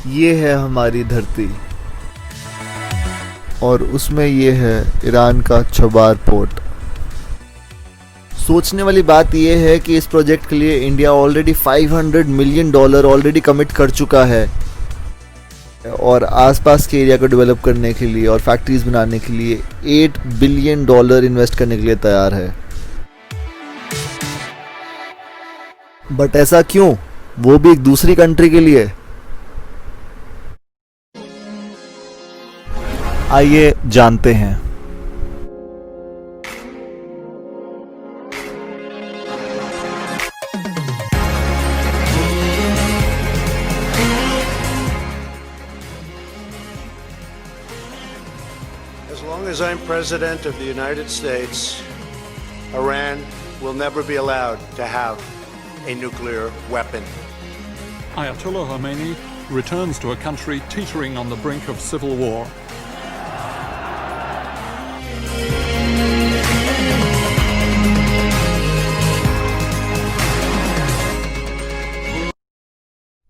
ये है हमारी धरती और उसमें ये है ईरान का चबार पोर्ट। सोचने वाली बात यह है कि इस प्रोजेक्ट के लिए India already $500 million already commit कर चुका है और आसपास के एरिया को डेवलप करने के लिए और फैक्ट्रीज बनाने के लिए $8 बिलियन इन्वेस्ट करने के लिए तैयार है। बट ऐसा क्यों, वो भी एक दूसरी कंट्री के लिए? आइए जानते हैं। As long as I'm President of the United States, Iran will never be allowed to have a nuclear weapon. Ayatollah Khomeini returns to a country teetering on the brink of civil war.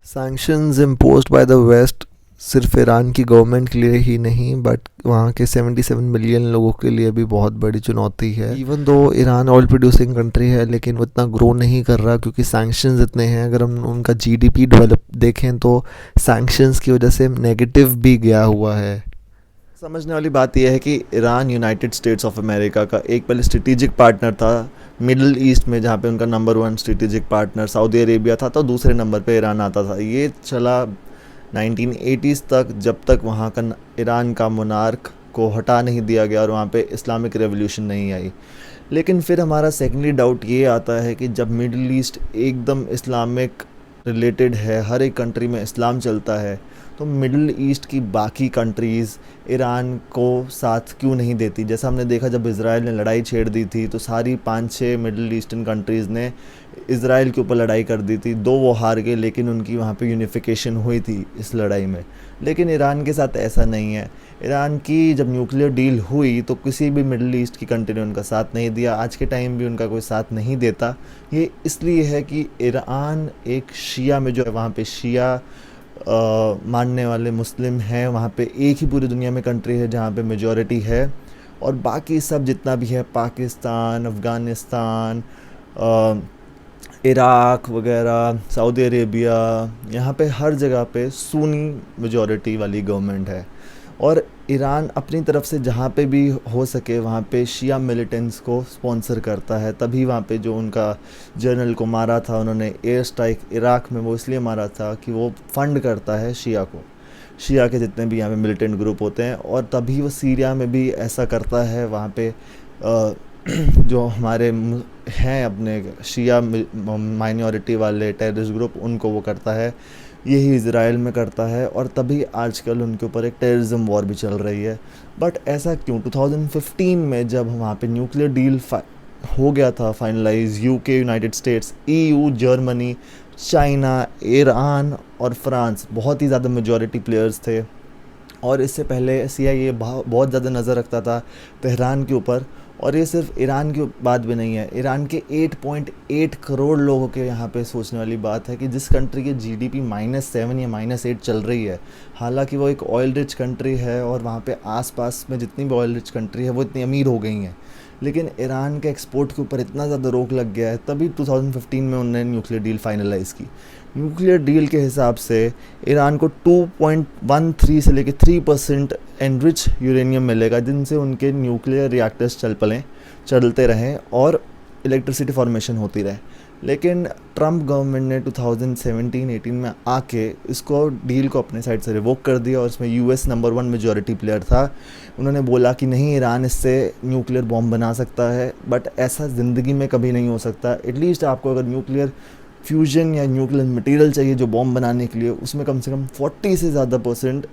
Sanctions imposed by the west सिर्फ Iran की government के लिए ही नहीं but वहाँ के 77 million लोगों के लिए भी बहुत बड़ी चुनौती है। Even though Iran oil producing country है लेकिन वो इतना ग्रो नहीं कर रहा क्योंकि सैंक्शंस इतने हैं। अगर हम उनका जीडीपी डेवलप देखें तो सैंक्शंस की वजह से नेगेटिव भी गया हुआ है। समझने वाली बात यह है कि Iran United states of America का एक पहले स्ट्रेटेजिक पार्टनर था मिडल ईस्ट में, जहाँ पे उनका number 1 strategic partner Saudi Arabia था, तो दूसरे नंबर पे ईरान आता था। ये चला 1980s तक, जब तक वहाँ का ईरान का मोनार्क को हटा नहीं दिया गया और वहाँ पे इस्लामिक रेवोल्यूशन नहीं आई। लेकिन फिर हमारा सेकेंडरी डाउट ये आता है कि जब मिडल ईस्ट एकदम इस्लामिक रिलेटेड है, हर एक कंट्री में इस्लाम चलता है, तो मिडल ईस्ट की बाकी कंट्रीज़ ईरान को साथ क्यों नहीं देती? जैसा हमने देखा जब इज़राइल ने लड़ाई छेड़ दी थी तो सारी 5-6 मिडल ईस्टर्न कंट्रीज़ ने इज़राइल के ऊपर लड़ाई कर दी थी। 2 वो हार गए लेकिन उनकी वहाँ पे यूनिफिकेशन हुई थी इस लड़ाई में। लेकिन ईरान के साथ ऐसा नहीं है। ईरान की जब न्यूक्लियर डील हुई तो किसी भी मिडल ईस्ट की कंट्री ने उनका साथ नहीं दिया। आज के टाइम भी उनका कोई साथ नहीं देता। ये इसलिए है कि ईरान एक शिया में जो है वहाँ पे शिया मानने वाले मुस्लिम हैं। वहाँ पे एक ही पूरी दुनिया में कंट्री है जहाँ पे मेजॉरिटी है और बाकी सब जितना भी है पाकिस्तान, अफ़गानिस्तान, इराक़ वगैरह, सऊदी अरेबिया, यहाँ पे हर जगह पे सुन्नी मेजॉरिटी वाली गवर्नमेंट है। और ईरान अपनी तरफ से जहाँ पे भी हो सके वहाँ पे शिया मिलिटेंट्स को स्पॉन्सर करता है। तभी वहाँ पे जो उनका जनरल को मारा था उन्होंने एयर स्ट्राइक इराक़ में, वो इसलिए मारा था कि वो फंड करता है शिया को, शिया के जितने भी यहाँ पे मिलिटेंट ग्रुप होते हैं। और तभी वो सीरिया में भी ऐसा करता है। वहाँ पे जो हमारे हैं अपने शिया माइनॉरिटी वाले टेररिस्ट ग्रुप, उनको वो करता है। यही इज़राइल में करता है और तभी आजकल उनके ऊपर एक टेररिज्म वॉर भी चल रही है। बट ऐसा क्यों? 2015 में जब वहाँ पे न्यूक्लियर डील हो गया था finalise, UK, United States, EU, Germany, China, Iran और फ्रांस बहुत ही ज़्यादा मेजॉरिटी प्लेयर्स थे। और इससे पहले CIA बहुत ज़्यादा नज़र रखता था तेहरान के ऊपर। और ये सिर्फ ईरान की बात भी नहीं है, ईरान के 8.8 करोड़ लोगों के यहाँ पे सोचने वाली बात है कि जिस कंट्री के GDP -7 या -8 चल रही है, हालांकि वो एक ऑयल रिच कंट्री है और वहाँ पे आसपास में जितनी भी ऑयल रिच कंट्री है वो इतनी अमीर हो गई हैं, लेकिन ईरान के एक्सपोर्ट के ऊपर इतना ज़्यादा रोक लग गया है। तभी 2015 में उन्होंने न्यूक्लियर डील फाइनलाइज़ की। न्यूक्लियर डील के हिसाब से ईरान को 2.13 से लेकर 3% एनरिच यूरेनियम मिलेगा, जिनसे उनके न्यूक्लियर रिएक्टर्स चलते रहें और इलेक्ट्रिसिटी फॉर्मेशन होती रहे। लेकिन ट्रंप गवर्नमेंट ने 2017-18 में आके इसको डील को अपने साइड से रिवोक कर दिया और इसमें US नंबर 1 मेजॉरिटी प्लेयर था। उन्होंने बोला कि नहीं, ईरान इससे न्यूक्लियर बॉम्ब बना सकता है, बट ऐसा ज़िंदगी में कभी नहीं हो सकता। एटलीस्ट आपको अगर न्यूक्लियर फ्यूजन या न्यूक्लियर मटेरियल चाहिए जो बॉम्ब बनाने के लिए, उसमें कम से कम 40 से ज़्यादा %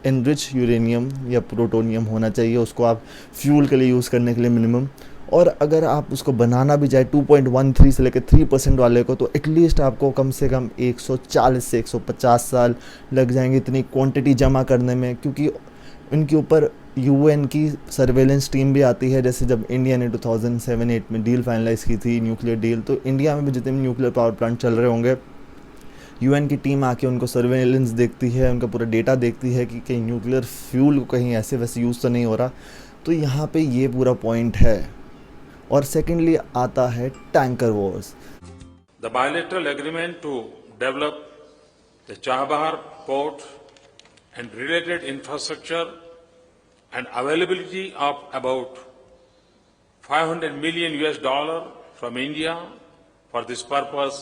एनरिच यूरेनियम या प्लूटोनियम होना चाहिए, उसको आप फ्यूल के लिए यूज़ करने के लिए मिनिमम। और अगर आप उसको बनाना भी चाहे 2.13 से लेकर 3% वाले को, तो एटलीस्ट आपको कम से कम 140 से 150 साल लग जाएंगे इतनी क्वांटिटी जमा करने में, क्योंकि इनके ऊपर UN की सर्वेलेंस टीम भी आती है। जैसे जब इंडिया ने 2007-8 में डील फाइनलाइज़ की थी न्यूक्लियर डील, तो इंडिया में भी जितने भी न्यूक्लियर पावर प्लांट चल रहे होंगे, यूएन की टीम आके उनको सर्वेलेंस देखती है, उनका पूरा डेटा देखती है कि कहीं न्यूक्लियर फ्यूल को कहीं ऐसे वैसे यूज़ तो नहीं हो रहा। तो यहाँ पे ये पूरा पॉइंट है। और सेकेंडली आता है tanker Wars. The bilateral agreement to develop the Chabahar port and related infrastructure and availability of about $500 million from India for this purpose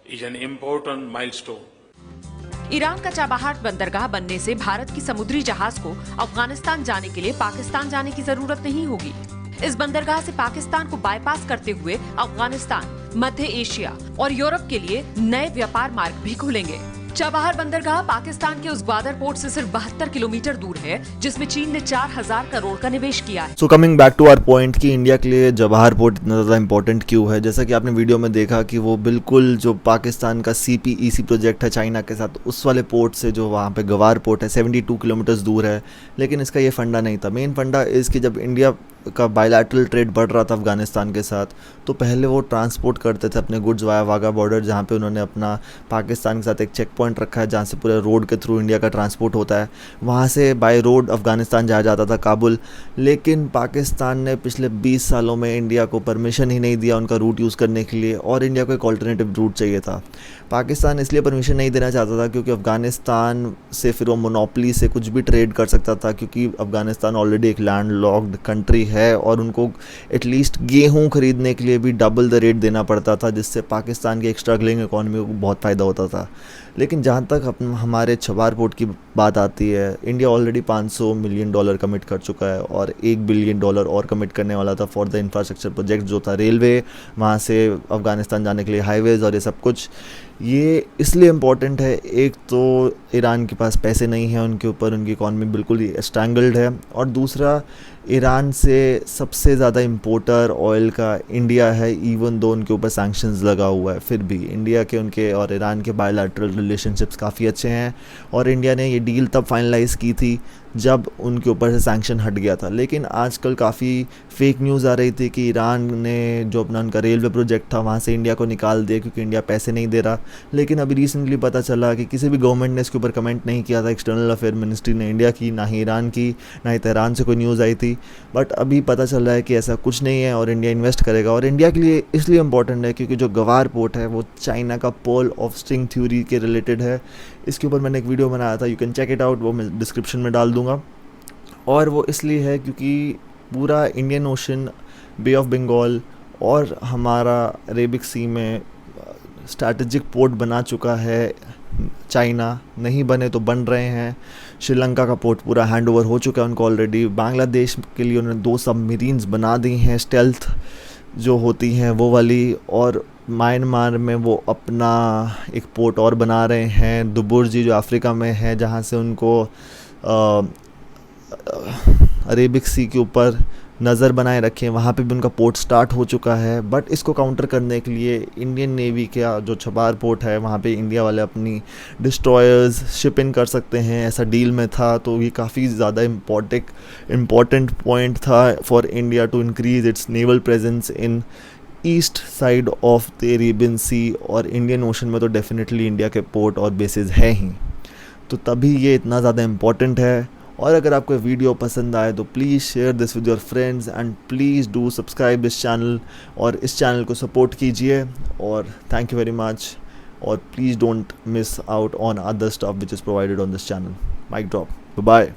is an important milestone. Iran का चाबहार बंदरगाह बनने से भारत की समुद्री जहाज को अफगानिस्तान जाने के लिए पाकिस्तान जाने की जरूरत नहीं होगी। इस बंदरगाह से पाकिस्तान को बाईपास करते हुए अफगानिस्तान, मध्य एशिया और यूरोप के लिए नए व्यापार मार्ग भी खुलेंगे। चाबहार बंदरगाह पाकिस्तान के उस ग्वादर पोर्ट से सिर्फ 72 किलोमीटर दूर है, जिसमें चीन ने 4000 करोड़ का निवेश किया है। So coming back to our point कि इंडिया के लिए चाबहार पोर्ट इतना ज़्यादा इंपॉर्टेंट क्यों है। जैसा कि आपने वीडियो में देखा कि वो बिल्कुल जो पाकिस्तान का CPEC प्रोजेक्ट है चाइना के साथ, उस वाले पोर्ट से जो वहाँ पे गवार पोर्ट है 72 किलोमीटर्स दूर है। लेकिन इसका ये फंडा नहीं था। मेन फंडा इस कि जब इंडिया का बायलैटरल ट्रेड बढ़ रहा था अफगानिस्तान के साथ, तो पहले वो ट्रांसपोर्ट करते थे अपने गुड्स वाया वाघा बॉर्डर, जहाँ पे उन्होंने अपना पाकिस्तान के साथ एक चेक पॉइंट रखा है जहाँ से पूरे रोड के थ्रू इंडिया का ट्रांसपोर्ट होता है। वहाँ से बाय रोड अफगानिस्तान जाया जाता था, काबुल। लेकिन पाकिस्तान ने पिछले 20 सालों में इंडिया को परमिशन ही नहीं दिया उनका रूट यूज़ करने के लिए, और इंडिया को एक ऑल्टरनेटिव रूट चाहिए था। पाकिस्तान इसलिए परमिशन नहीं देना चाहता था क्योंकि अफगानिस्तान से फिर वो मोनोपली से कुछ भी ट्रेड कर सकता था, क्योंकि अफगानिस्तान ऑलरेडी एक लैंड लॉक्ड कंट्री है और उनको एटलीस्ट गेहूं खरीदने के लिए भी डबल द रेट देना पड़ता था, जिससे पाकिस्तान की एक स्ट्रगलिंग इकॉनमी को बहुत फ़ायदा होता था। लेकिन जहाँ तक हमारे चाबहार पोर्ट की बात आती है, इंडिया ऑलरेडी $500 मिलियन कमिट कर चुका है और $1 बिलियन और कमिट करने वाला था फॉर द इंफ्रास्ट्रक्चर प्रोजेक्ट, जो था रेलवे, वहाँ से अफगानिस्तान जाने के लिए हाईवेज़ और ये सब कुछ। ये इसलिए इम्पॉर्टेंट है, एक तो ईरान के पास पैसे नहीं हैं उनके ऊपर, उनकी इकॉनमी बिल्कुल ही स्ट्रैंगल्ड है, और दूसरा ईरान से सबसे ज़्यादा इंपोर्टर ऑयल का इंडिया है। इवन दो उनके ऊपर सैंक्शंस लगा हुआ है, फिर भी इंडिया के उनके और ईरान के बायलैटरल रिलेशनशिप्स काफ़ी अच्छे हैं, और इंडिया ने ये डील तब फाइनलाइज़ की थी जब उनके ऊपर से सैंक्शन हट गया था। लेकिन आजकल काफ़ी फेक न्यूज़ आ रही थी कि ईरान ने जो अपना उनका रेलवे प्रोजेक्ट था वहाँ से इंडिया को निकाल दिया क्योंकि इंडिया पैसे नहीं दे रहा। लेकिन अभी रिसेंटली पता चला कि किसी भी गवर्नमेंट ने इसके ऊपर कमेंट नहीं किया था, एक्सटर्नल अफेयर मिनिस्ट्री ने इंडिया की, ना ही ईरान की, ना ही तेहरान से कोई न्यूज़ आई थी। बट अभी पता चल रहा है कि ऐसा कुछ नहीं है और इंडिया इन्वेस्ट करेगा। और इंडिया के लिए इसलिए इम्पॉर्टेंट है क्योंकि जो गवार पोर्ट है वो चाइना का पर्ल ऑफ स्ट्रिंग थ्योरी के रिलेटेड है। इसके ऊपर मैंने एक वीडियो बनाया था, you can check it out, वो मैं डिस्क्रिप्शन में डाल दूँगा। और वो इसलिए है क्योंकि पूरा Indian Ocean, Bay of Bengal और हमारा अरेबिक सी में स्ट्रैटेजिक पोर्ट बना चुका है चाइना, नहीं बने तो बन रहे हैं। श्रीलंका का पोर्ट पूरा हैंड ओवर हो चुका है उनको ऑलरेडी। बांग्लादेश के लिए उन्होंने 2 सबमरीन्स बना दी हैं, स्टेल्थ जो होती हैं वो वाली, और म्यांमार में वो अपना एक पोर्ट और बना रहे हैं, दुबुर्जी जो अफ्रीका में है, जहाँ से उनको अरेबिक सी के ऊपर नज़र बनाए रखें, वहाँ पे भी उनका पोर्ट स्टार्ट हो चुका है। बट इसको काउंटर करने के लिए इंडियन नेवी का जो चाबहार पोर्ट है वहाँ पे इंडिया वाले अपनी डिस्ट्रॉयर्स शिप इन कर सकते हैं, ऐसा डील में था। तो ये काफ़ी ज़्यादा इम्पॉर्टेंट पॉइंट था for India to increase its naval presence in east side of the Arabian Sea, और इंडियन ओशन में तो डेफिनेटली इंडिया के पोर्ट और बेसिस हैं ही, तो तभी ये इतना ज़्यादा इम्पॉर्टेंट है। और अगर आपको वीडियो पसंद आए तो please share this with your friends and please do subscribe this channel, और इस चैनल को सपोर्ट कीजिए। और थैंक यू वेरी मच, और please don't miss out on other stuff which is provided on this channel. Mic drop, bye.